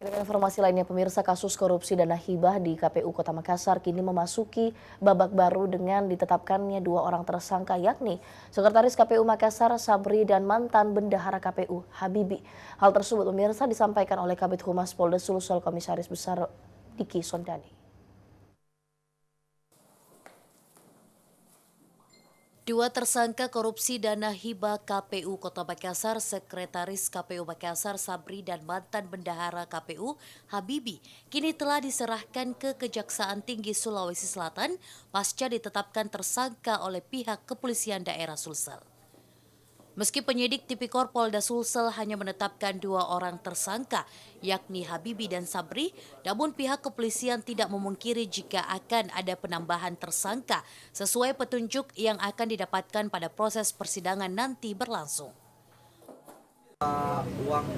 Dengan informasi lainnya, pemirsa, kasus korupsi dana hibah di KPU Kota Makassar kini memasuki babak baru dengan ditetapkannya dua orang tersangka, yakni Sekretaris KPU Makassar Sabri dan mantan Bendahara KPU Habibi. Hal tersebut, pemirsa, disampaikan oleh Kabid Humas Polda Sulsel Komisaris Besar Diki Sondani. Dua tersangka korupsi dana hibah KPU Kota Makassar, Sekretaris KPU Makassar Sabri dan mantan Bendahara KPU Habibi, kini telah diserahkan ke Kejaksaan Tinggi Sulawesi Selatan pasca ditetapkan tersangka oleh pihak kepolisian daerah Sulsel. Meski penyidik Tipikor Polda Sulsel hanya menetapkan dua orang tersangka, yakni Habibi dan Sabri, namun pihak kepolisian tidak memungkiri jika akan ada penambahan tersangka sesuai petunjuk yang akan didapatkan pada proses persidangan nanti berlangsung. Uang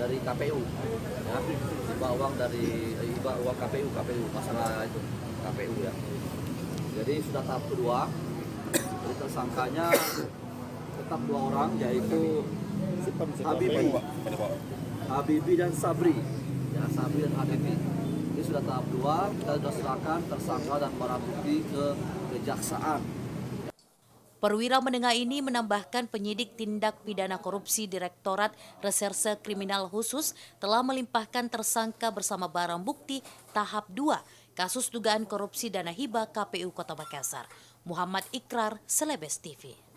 dari KPU, ya, uang KPU masalah itu KPU ya. Jadi sudah tahap kedua, jadi tersangkanya tetap dua orang, yaitu Habibi dan Sabri, ya, Sabri dan Habibi. Ini sudah tahap dua, kita sudah serahkan tersangka dan barang bukti ke kejaksaan. Perwira menengah ini menambahkan penyidik tindak pidana korupsi Direktorat Reserse Kriminal Khusus telah melimpahkan tersangka bersama barang bukti tahap 2 kasus dugaan korupsi dana hibah KPU Kota Makassar. Muhammad Ikrar, Selebes TV.